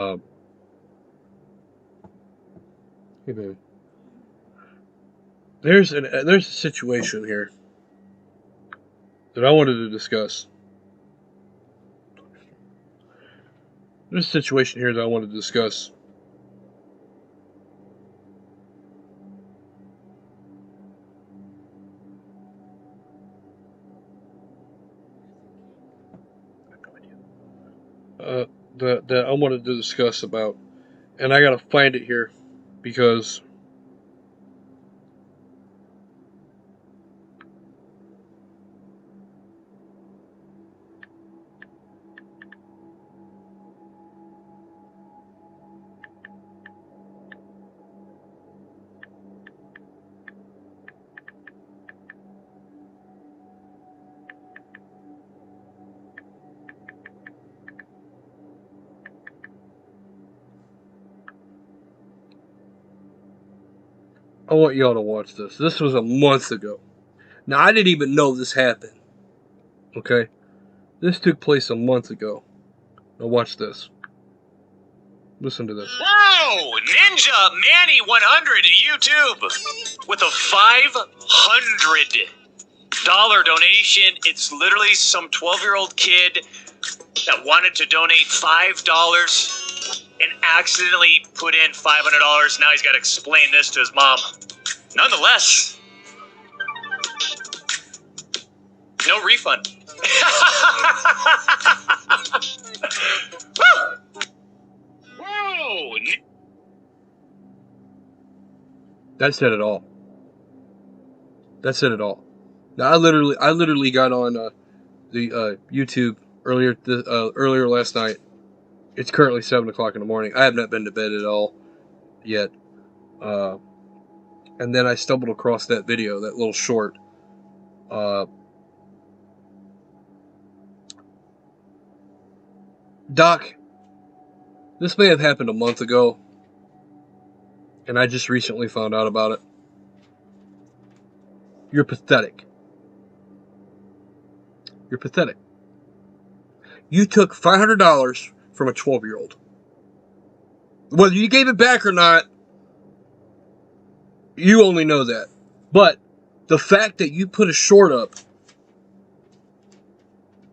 Hey, baby. There's a situation here that I wanted to discuss. There's a situation here that I wanted to discuss. That I wanted to discuss about, and I gotta find it here because I want y'all to watch this. This was a month ago. Now, I didn't even know this happened. Okay? This took place a month ago. Now, watch this. Listen to this. Whoa! Ninja Manny 100 YouTube with a $500 donation. It's literally some 12-year-old kid that wanted to donate $5 and accidentally put in $500. Now he's got to explain this to his mom. Nonetheless, no refund. Whoa! That said it all. That said it all. Now, I literally got on the YouTube earlier last night. It's currently 7 o'clock in the morning. I have not been to bed at all yet. And then I stumbled across that video, that little short. Doc, this may have happened a month ago, and I just recently found out about it. You're pathetic. You're pathetic. You took $500 from a 12-year-old. Whether you gave it back or not, you only know that. But the fact that you put a short up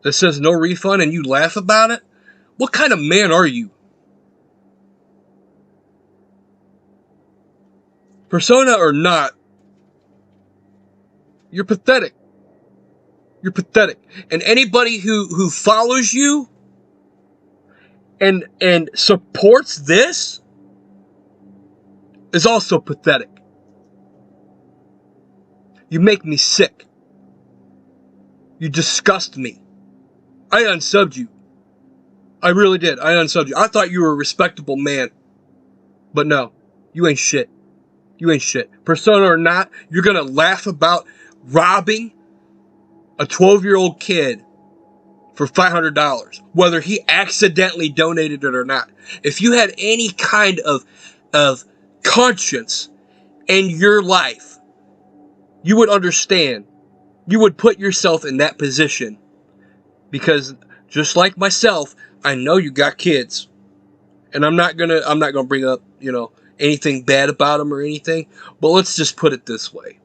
that says no refund and you laugh about it, what kind of man are you? Persona or not, you're pathetic. You're pathetic. And anybody who follows you and supports this is also pathetic. You make me sick. You disgust me. I unsubbed you. I really did. I unsubbed you. I thought you were a respectable man. But no, you ain't shit. You ain't shit. Persona or not, you're gonna laugh about robbing a 12-year-old kid for $500, whether he accidentally donated it or not. If you had any kind of conscience in your life, you would understand. You would put yourself in that position. Because just like myself, I know you got kids. And I'm not gonna bring up, anything bad about them or anything, but let's just put it this way.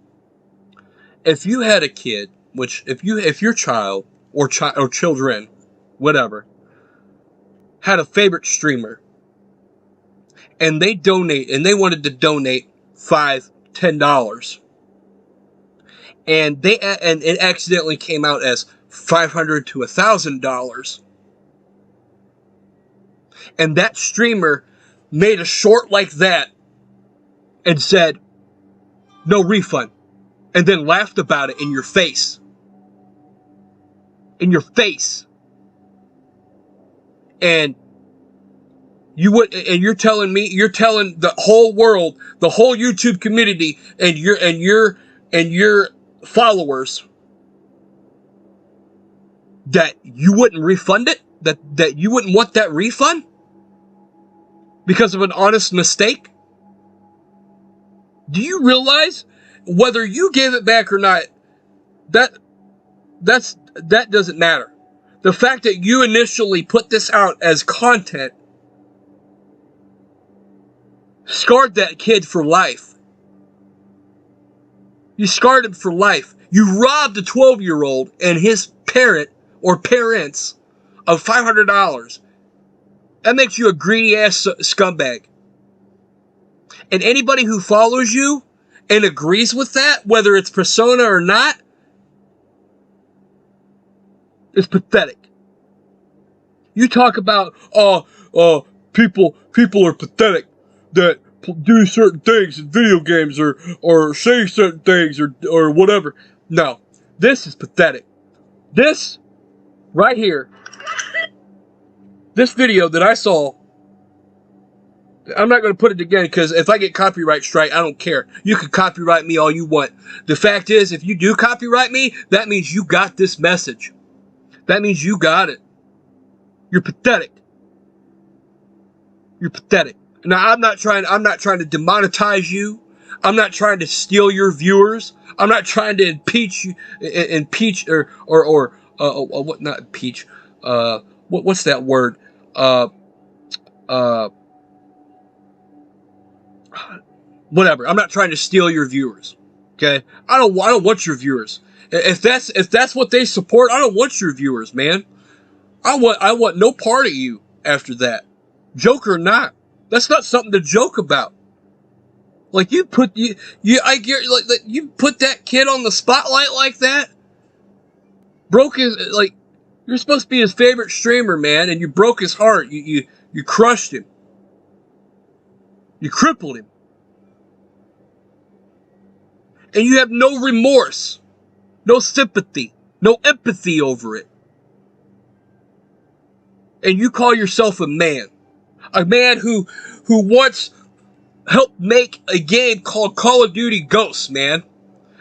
If you had a kid, if your child or children, whatever, had a favorite streamer, and they wanted to donate $5, $10, and it accidentally came out as $500 to $1,000, and that streamer made a short like that and said no refund, and then laughed about it in your face. In your face. And you're telling the whole world, the whole YouTube community, and your followers that you wouldn't refund it? That you wouldn't want that refund? Because of an honest mistake? Do you realize whether you gave it back or not, that doesn't matter. The fact that you initially put this out as content scarred that kid for life. You scarred him for life. You robbed a 12-year-old and his parent or parents of $500. That makes you a greedy-ass scumbag. And anybody who follows you and agrees with that, whether it's persona or not, is pathetic. You talk about, people are pathetic that do certain things in video games or say certain things or whatever. No, this is pathetic. This right here, this video that I saw, I'm not going to put it again because if I get copyright strike, I don't care. You can copyright me all you want. The fact is, if you do copyright me, that means you got this message. That means you got it. You're pathetic. You're pathetic. Now, I'm not trying to demonetize you. I'm not trying to steal your viewers. I'm not trying to impeach you, or what? Not impeach. What's that word? Whatever. I'm not trying to steal your viewers. Okay. I don't want your viewers. If that's what they support, I don't want your viewers, man. I want no part of you after that. Joke or not. That's not something to joke about. Like you put you put that kid on the spotlight like that. Broke his, like, you're supposed to be his favorite streamer, man, and you broke his heart. You crushed him. You crippled him. And you have no remorse, no sympathy, no empathy over it. And you call yourself a man who once helped make a game called Call of Duty Ghosts, man.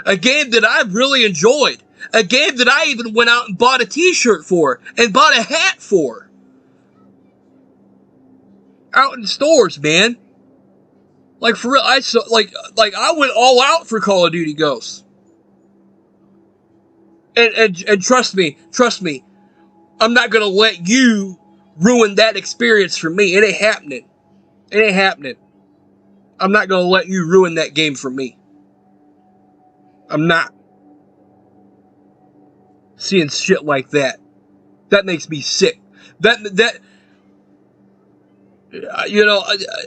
A game that I really enjoyed. A game that I even went out and bought a t-shirt for and bought a hat for. Out in stores, man. Like, for real, I went all out for Call of Duty Ghosts. And trust me, I'm not gonna let you ruin that experience for me. It ain't happening. It ain't happening. I'm not gonna let you ruin that game for me. I'm not. Seeing shit like that makes me sick. You know,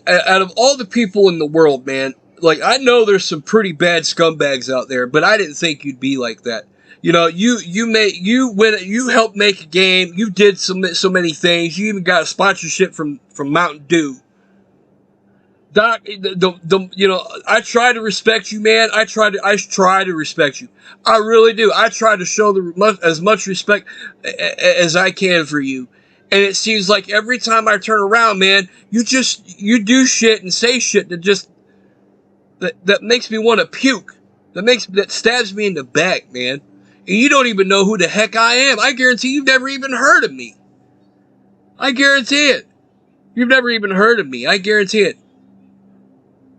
out of all the people in the world, man, like, I know there's some pretty bad scumbags out there, but I didn't think you'd be like that. You know, you helped make a game, you did so many things, you even got a sponsorship from Mountain Dew. Doc, you know, I try to respect you, man. I try to respect you. I really do. I try to show as much respect as I can for you. And it seems like every time I turn around, man, you do shit and say shit that makes me want to puke. That stabs me in the back, man. And you don't even know who the heck I am. I guarantee you've never even heard of me. I guarantee it. You've never even heard of me. I guarantee it.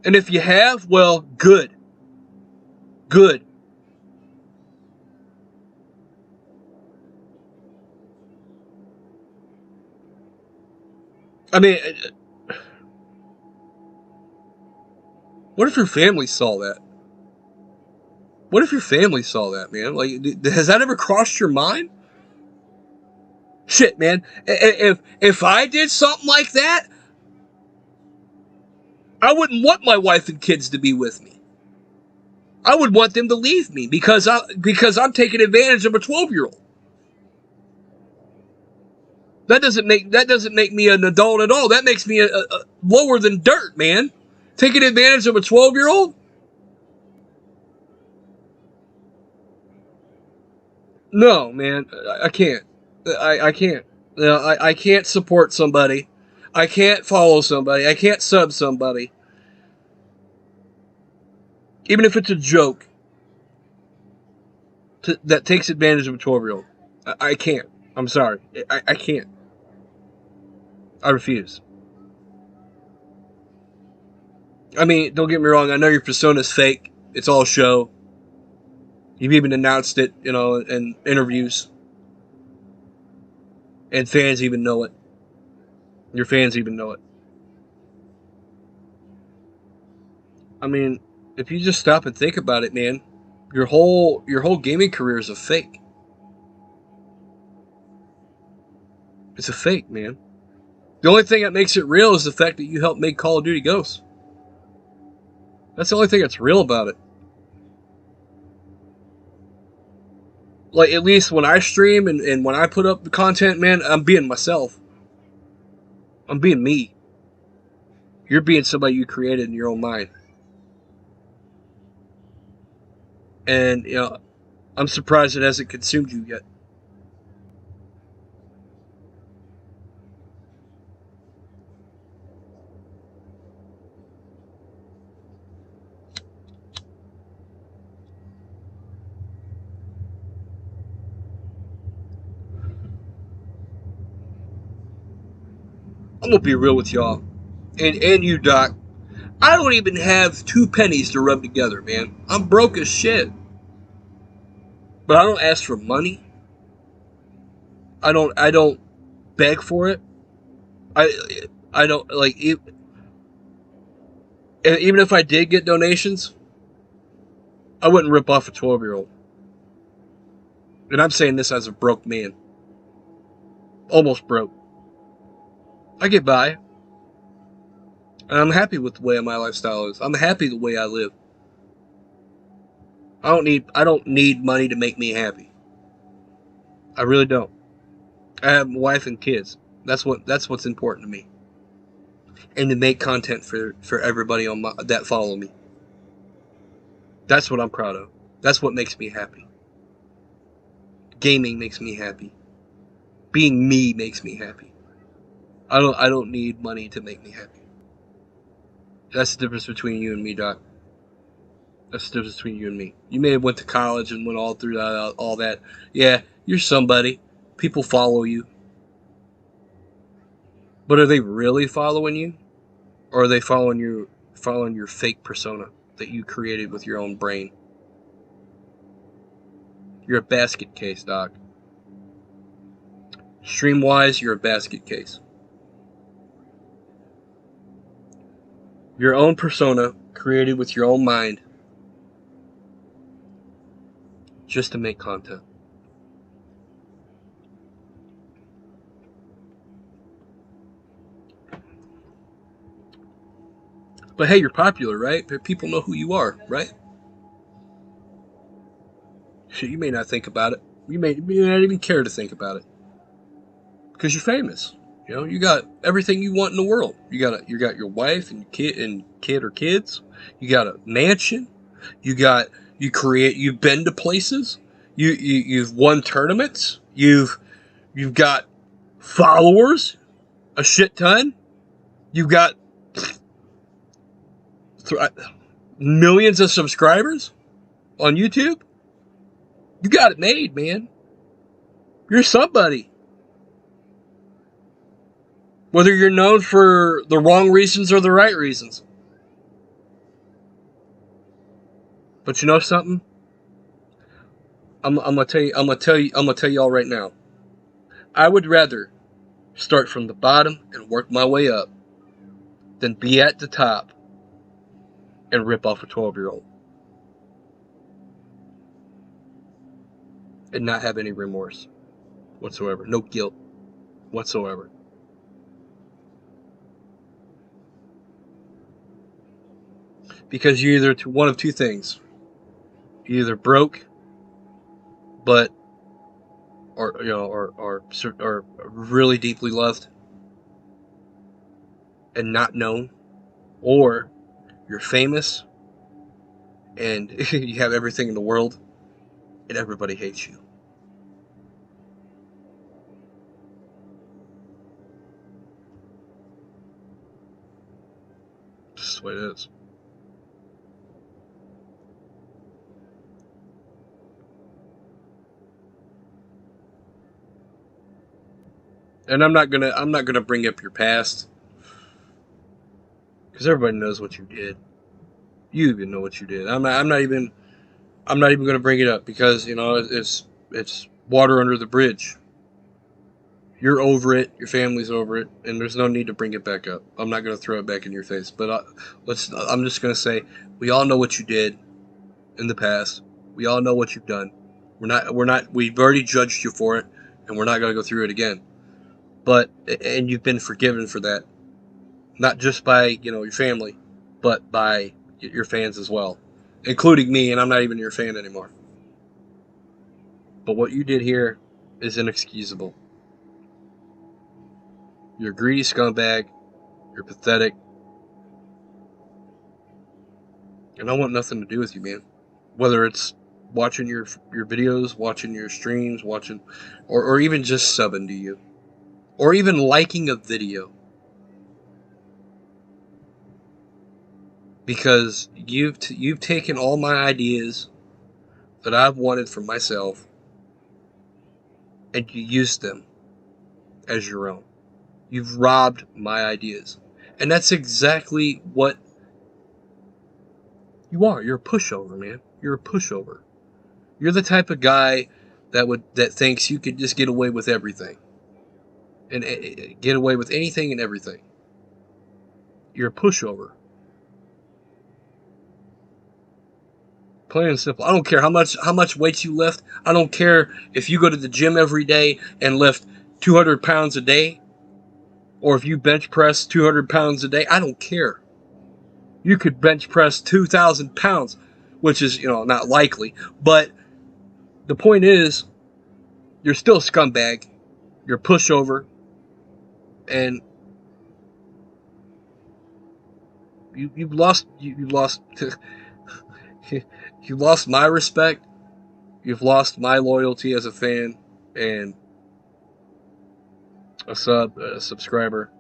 And if you have, well, good. Good. I mean, what if your family saw that? What if your family saw that, man? Like, has that ever crossed your mind? Shit, man. If I did something like that, I wouldn't want my wife and kids to be with me. I would want them to leave me because I'm taking advantage of a 12-year-old. That doesn't make me an adult at all. That makes me a lower than dirt, man. Taking advantage of a 12-year-old? No, man. I can't. I can't. You know, I can't support somebody. I can't follow somebody. I can't sub somebody. Even if it's a joke that takes advantage of a 12-year-old. I can't. I'm sorry. I can't. I refuse. I mean, don't get me wrong. I know your persona's fake. It's all show. You've even announced it, you know, in interviews. And fans even know it. Your fans even know it. I mean, if you just stop and think about it, man, your whole gaming career is a fake. It's a fake, man. The only thing that makes it real is the fact that you helped make Call of Duty Ghosts. That's the only thing that's real about it. Like, at least when I stream and when I put up the content, man, I'm being myself. I'm being me. You're being somebody you created in your own mind. And, you know, I'm surprised it hasn't consumed you yet. I'm gonna be real with y'all. And you, Doc. I don't even have 2 pennies to rub together, man. I'm broke as shit. But I don't ask for money. I don't beg for it. I don't like it, even if I did get donations, I wouldn't rip off a 12-year-old. And I'm saying this as a broke man. Almost broke. I get by. And I'm happy with the way my lifestyle is. I'm happy the way I live. I don't need money to make me happy. I really don't. I have a wife and kids. That's what's important to me. And to make content for everybody that follow me. That's what I'm proud of. That's what makes me happy. Gaming makes me happy. Being me makes me happy. I don't need money to make me happy. That's the difference between you and me, Doc. That's the difference between you and me. You may have went to college and went all through all that. Yeah, you're somebody. People follow you. But are they really following you? Or are they following your fake persona that you created with your own brain? You're a basket case, Doc. Stream-wise, you're a basket case. Your own persona created with your own mind just to make content. But hey, you're popular, right? People know who you are, right? Shit, you may not think about it. You may not even care to think about it. Because you're famous. You know, you got everything you want in the world. You got your wife and kid or kids. You got a mansion. You've been to places. You've won tournaments. You've got followers, a shit ton. You've got millions of subscribers on YouTube. You got it made, man. You're somebody. Whether you're known for the wrong reasons or the right reasons. But you know something? I'm gonna tell y'all right now. I would rather start from the bottom and work my way up than be at the top and rip off a 12-year-old. And not have any remorse whatsoever. No guilt whatsoever. Because you're either one of two things. You're either broke, or really deeply loved and not known, or you're famous and you have everything in the world and everybody hates you. That's the way it is. And I'm not gonna bring up your past, because everybody knows what you did. You even know what you did. I'm not even gonna bring it up because, you know, it's water under the bridge. You're over it. Your family's over it, and there's no need to bring it back up. I'm not going to throw it back in your face, but I'm just going to say we all know what you did in the past. We all know what you've done. We've already judged you for it, and we're not going to go through it again. And you've been forgiven for that, not just by your family, but by your fans as well, including me, and I'm not even your fan anymore. But what you did here is inexcusable. You're a greedy scumbag. You're pathetic. And I want nothing to do with you, man. Whether it's watching your videos, watching your streams, or even just subbing to you. Or even liking a video. Because you've taken all my ideas that I've wanted for myself, and you used them as your own. You've robbed my ideas. And that's exactly what you are. You're a pushover, man. You're a pushover. You're the type of guy that thinks you could just get away with everything. And get away with anything and everything. You're a pushover. Plain and simple. I don't care how much weight you lift. I don't care if you go to the gym every day and lift 200 pounds a day, or if you bench press 200 pounds a day. I don't care. You could bench press 2,000 pounds, which is not likely. But the point is, you're still a scumbag. You're a pushover, and you've lost you lost my respect. You've lost my loyalty as a fan and a subscriber.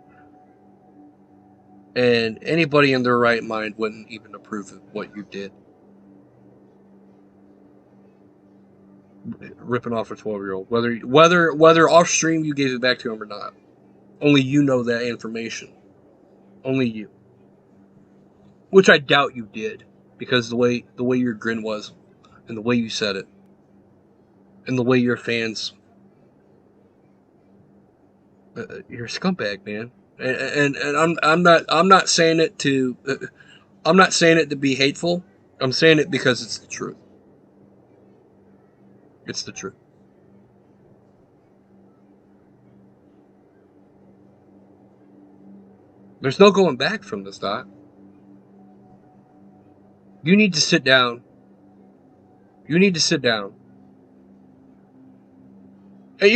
And anybody in their right mind wouldn't even approve of what you did. Ripping off a 12-year-old. Whether off stream you gave it back to him or not. Only you know that information. Only you. Which I doubt you did. Because the way your grin was. And the way you said it. And the way your fans... you're a scumbag, man. And I'm not saying it to be hateful. I'm saying it because it's the truth. It's the truth. There's no going back from this, Doc. You need to sit down. You need to sit down. And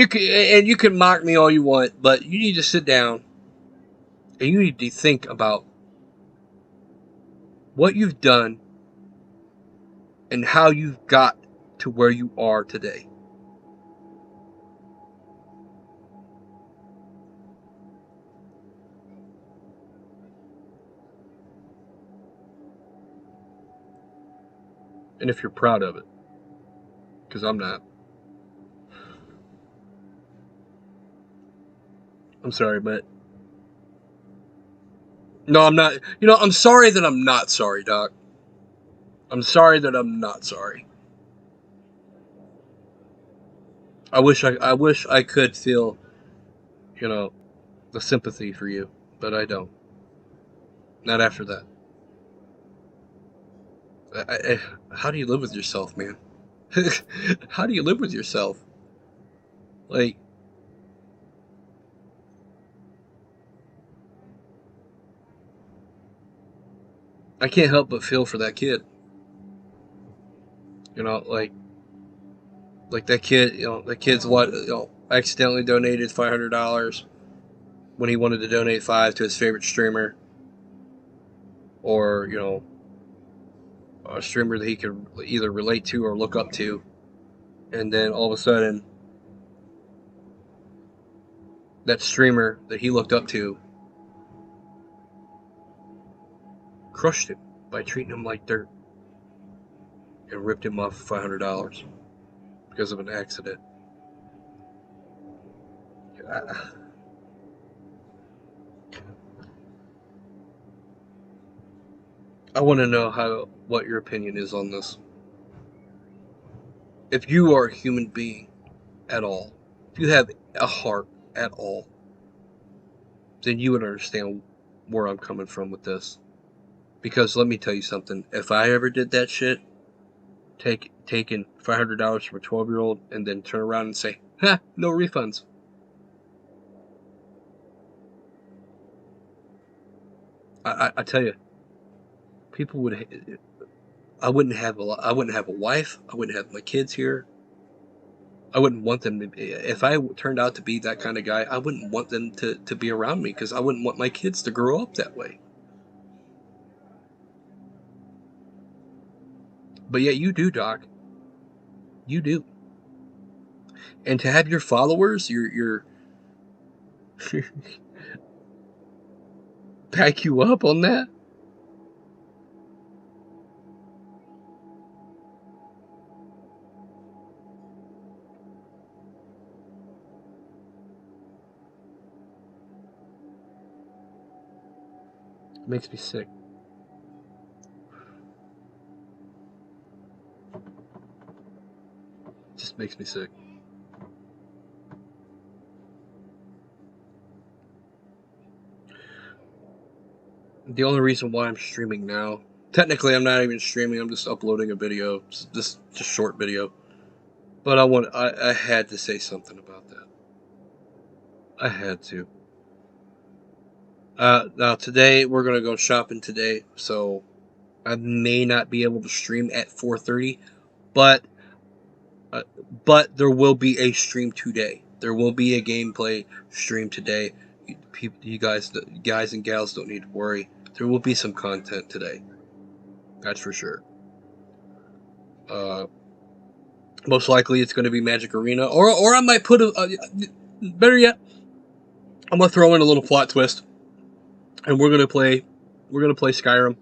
you can mock me all you want, but you need to sit down and you need to think about what you've done and how you've got to where you are today. And if you're proud of it, because I'm not. I'm sorry, but no, I'm not. I'm sorry that I'm not sorry, Doc. I'm sorry that I'm not sorry. I wish I could feel, the sympathy for you, but I don't. Not after that. How do you live with yourself, man? How do you live with yourself? Like, I can't help but feel for that kid. Like that kid, that kid's accidentally donated $500 when he wanted to donate $5 to his favorite streamer, or a streamer that he could either relate to or look up to, and then all of a sudden, that streamer that he looked up to crushed him by treating him like dirt and ripped him off $500 because of an accident. I want to know what your opinion is on this. If you are a human being at all, if you have a heart at all, then you would understand where I'm coming from with this. Because let me tell you something. If I ever did that shit, taking $500 from a 12-year-old and then turn around and say, "Ha, no refunds." I tell you, people would. I wouldn't have a wife. I wouldn't have my kids here. I wouldn't want them to. If I turned out to be that kind of guy, I wouldn't want them to be around me because I wouldn't want my kids to grow up that way. But yet you do, Doc. You do. And to have your followers, your back you up on that. Makes me sick. Just makes me sick. The only reason why I'm streaming now, technically I'm not even streaming, I'm just uploading a video, just short video. But I had to say something about that. I had to. Now today we're gonna go shopping today, so I may not be able to stream at 4:30, but there will be a stream today. There will be a gameplay stream today. You guys and gals don't need to worry. There will be some content today. That's for sure. Most likely it's going to be Magic Arena, or I might put better yet, I'm gonna throw in a little plot twist, and we're gonna play Skyrim.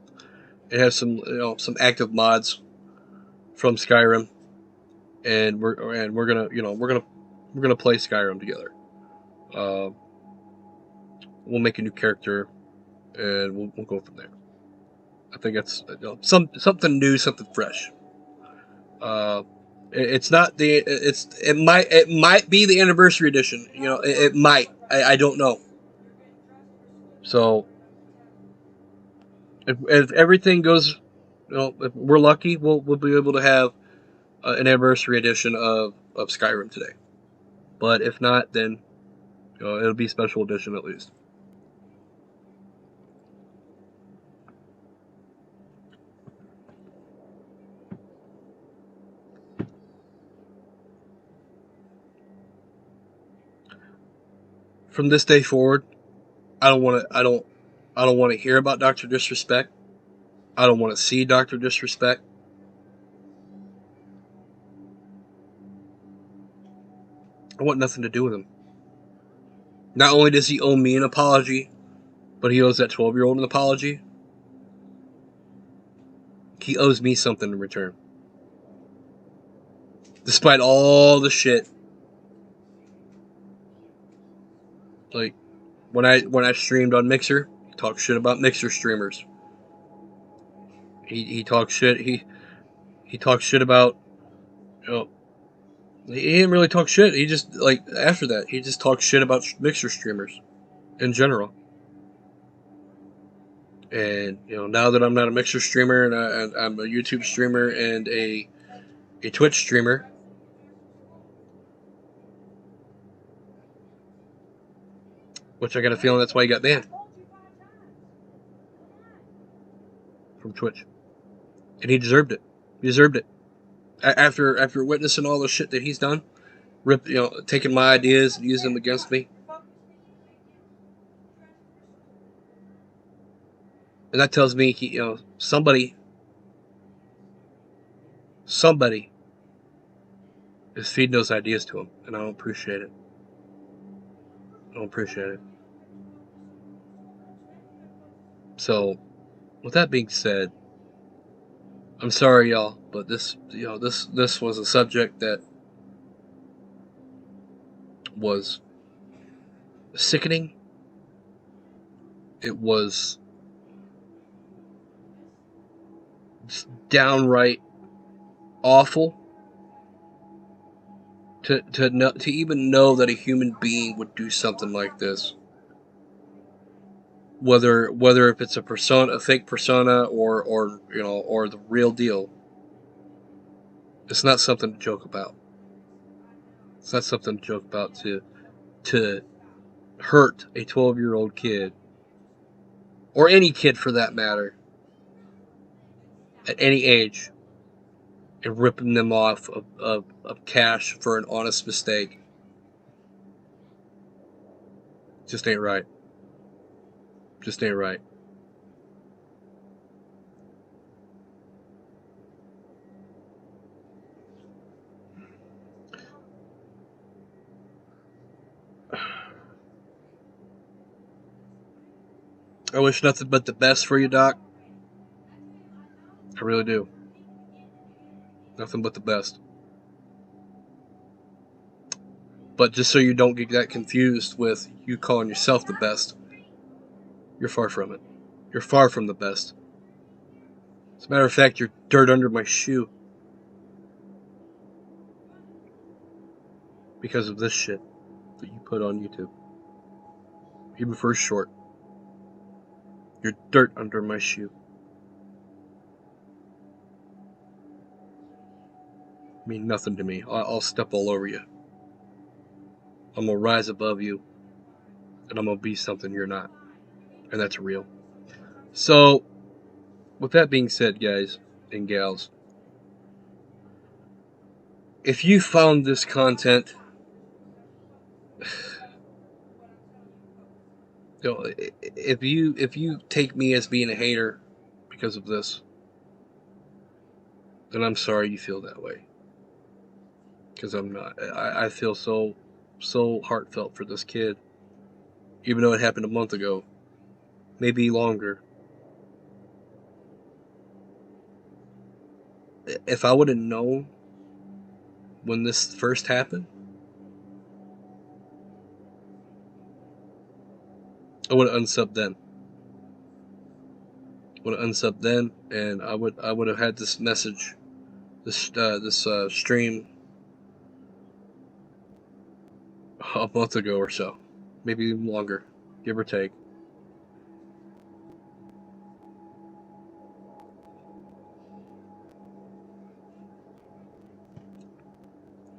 It has some active mods from Skyrim, and we're gonna play Skyrim together. We'll make a new character, and we'll go from there. I think that's something new, something fresh. It's not the it might be the anniversary edition. It might. I don't know. So if everything goes, if we're lucky, we'll be able to have an anniversary edition of Skyrim today. But if not, then it'll be special edition at least. From this day forward, I don't want to hear about DrDisrespect. I don't want to see DrDisrespect. I want nothing to do with him. Not only does he owe me an apology, but he owes that 12-year-old an apology. He owes me something in return. Despite all the shit. Like, when I streamed on Mixer, he talked shit about Mixer streamers. He talked shit. He talked shit about, he didn't really talk shit. He just, after that, he just talked shit about Mixer streamers in general. And, now that I'm not a Mixer streamer and I'm a YouTube streamer and a Twitch streamer, which I got a feeling that's why he got banned from Twitch. And he deserved it. He deserved it. After witnessing all the shit that he's done, taking my ideas and using them against me. And that tells me somebody is feeding those ideas to him, and I don't appreciate it. So, with that being said, I'm sorry, y'all, but this was a subject that was sickening. It was just downright awful to even know that a human being would do something like this, whether if it's a persona, a fake persona, or you know, or the real deal, it's not something to joke about. It's not something to joke about to hurt a 12-year-old kid, or any kid for that matter, at any age, and ripping them off of cash for an honest mistake. Just ain't right. Just ain't right. I wish nothing but the best for you, Doc. I really do. Nothing but the best. But just so you don't get that confused with you calling yourself the best, you're far from it. You're far from the best. As a matter of fact, you're dirt under my shoe. Because of this shit that you put on YouTube. Even for a short. You're dirt under my shoe. Mean nothing to me. I'll step all over you. I'm gonna rise above you, and I'm gonna be something you're not, and that's real. So, with that being said, guys and gals, if you found this content, you know, if you take me as being a hater because of this, then I'm sorry you feel that way. Because I'm not. I feel so heartfelt for this kid, even though it happened a month ago, maybe longer. If I would have known when this first happened, I would have unsubbed then. Would have unsubbed then, and I would have had this message, this stream a month ago or so, maybe even longer, give or take.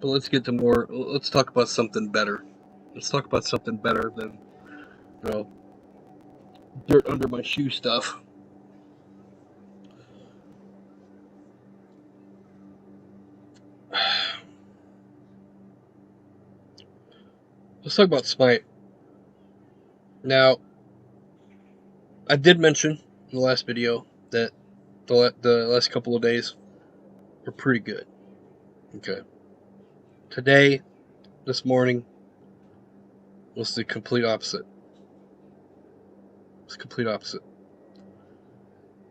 But let's get to more. Let's talk about something better. Let's talk about something better than, you know, dirt under my shoe stuff. Let's talk about Smite. Now, I did mention in the last video that the last couple of days were pretty good. Okay. Today, this morning, was the complete opposite. It's the complete opposite.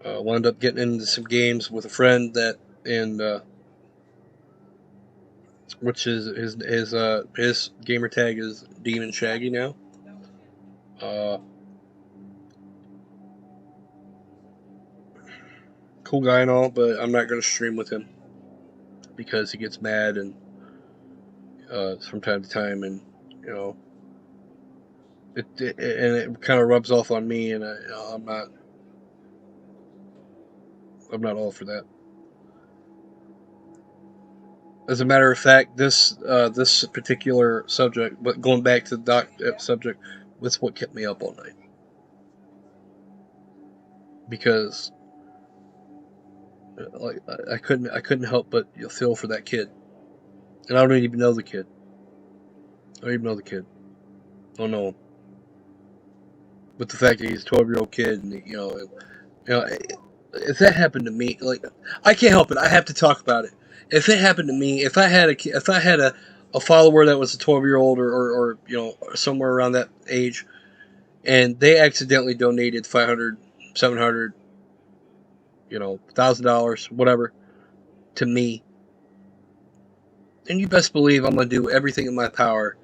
Wound up getting into some games with a friend that, and which is his gamer tag is Demon Shaggy now. Cool guy and all, but I'm not going to stream with him because he gets mad and from time to time, and you know, it kind of rubs off on me, and I'm not all for that. As a matter of fact, this particular subject, but going back to the subject, was what kept me up all night. Because like I couldn't help but feel for that kid, and I don't even know the kid. I don't even know the kid. I don't know him. But the fact that he's a 12-year-old kid, and you know, if that happened to me, like I can't help it. I have to talk about it. If it happened to me, if I had a follower that was a 12-year-old or you know, somewhere around that age, and they accidentally donated $500, $700, you know, $1,000, whatever, to me, then you best believe I'm going to do everything in my power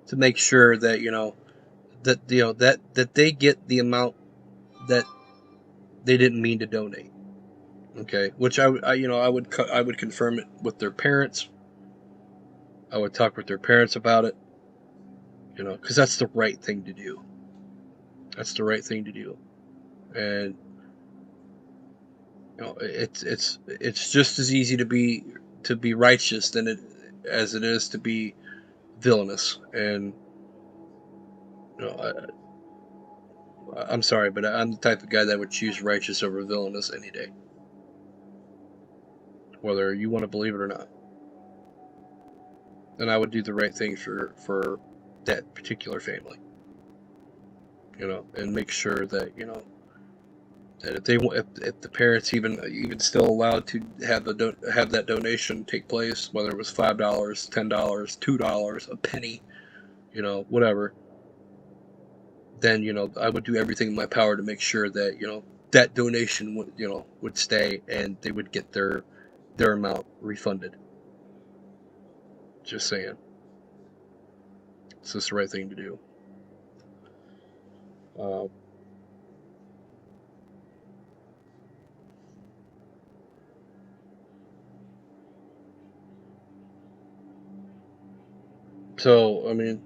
to make sure that, you know, that they get the amount that they didn't mean to donate. Okay, which I would confirm it with their parents, I would talk with their parents about it, you know, because that's the right thing to do. That's the right thing to do. And you know, it's just as easy to be righteous as it is to be villainous. And you know, I'm sorry, but I'm the type of guy that would choose righteous over villainous any day, whether you want to believe it or not. And I would do the right thing for that particular family, you know, and make sure that, you know, that if the parents even still allowed to have that donation take place, whether it was $5, $10, $2, a penny, you know, whatever, then, you know, I would do everything in my power to make sure that, you know, that donation would stay and they would get their amount refunded. Just saying. It's just the right thing to do. So, I mean,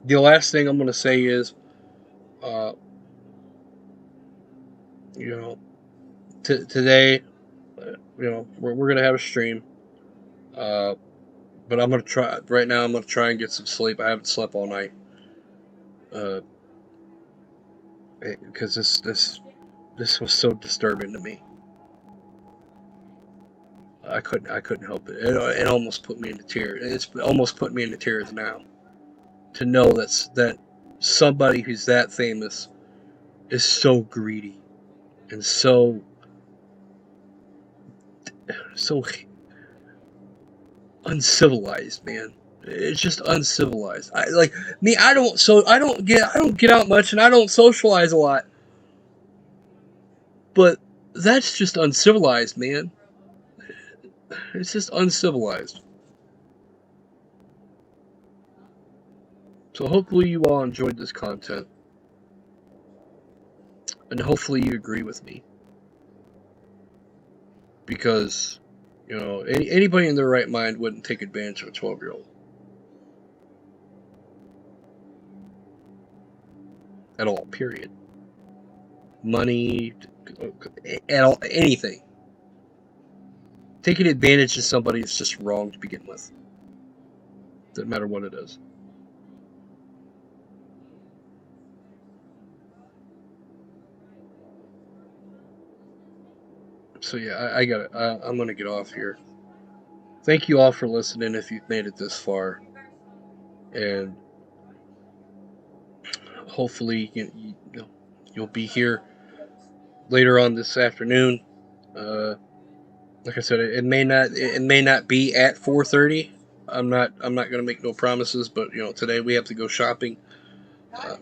the last thing I'm going to say is, you know, today, you know, we're going to have a stream. But I'm going to try, right now, I'm going to try and get some sleep. I haven't slept all night. Because this was so disturbing to me. I couldn't help it. It almost put me into tears. It's almost put me into tears now. To know that somebody who's that famous is so greedy and so uncivilized, man. It's just uncivilized. I don't get out much and I don't socialize a lot. But that's just uncivilized, man. It's just uncivilized. So hopefully you all enjoyed this content. And hopefully you agree with me. Because, you know, anybody in their right mind wouldn't take advantage of a 12-year-old. At all, period. Money, at all, anything. Taking advantage of somebody is just wrong to begin with. Doesn't matter what it is. So yeah, I got it. I'm gonna get off here. Thank you all for listening if you've made it this far. And hopefully you'll be here later on this afternoon. Like I said, it may not be at 4:30. I'm not gonna make no promises, but you know, today we have to go shopping.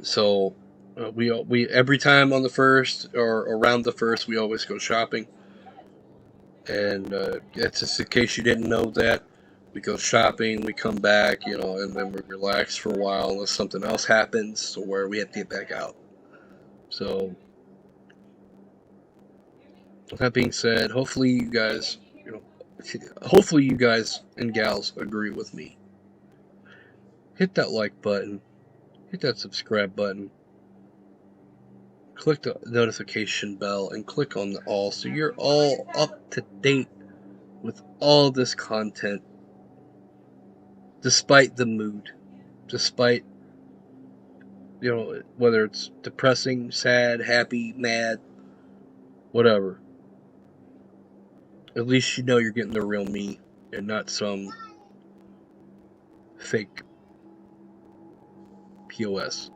So we every time on the first or around the first, we always go shopping. And that's just in case you didn't know that. We go shopping, we come back, you know, and then we relax for a while unless something else happens, so where we have to get back out. So, with that being said, hopefully you guys and gals agree with me. Hit that like button, hit that subscribe button, click the notification bell, and click on the all so you're all up to date with all this content, despite the mood, despite, you know, whether it's depressing, sad, happy, mad, whatever. At least you know you're getting the real me and not some fake POS.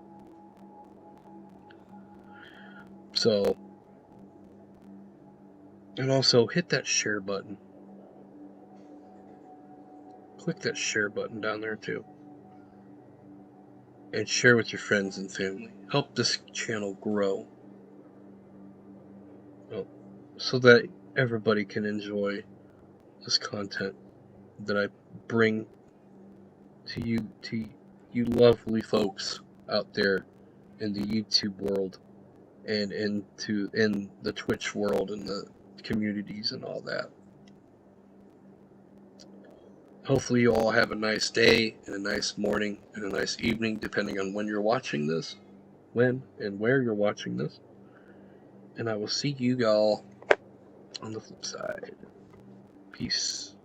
So, and also hit that share button. Click that share button down there too. And share with your friends and family. Help this channel grow. So that everybody can enjoy this content that I bring to you lovely folks out there in the YouTube world and in the Twitch world and the communities and all that. Hopefully you all have a nice day and a nice morning and a nice evening, depending on when you're watching this, when and where you're watching this. And I will see you all on the flip side. Peace.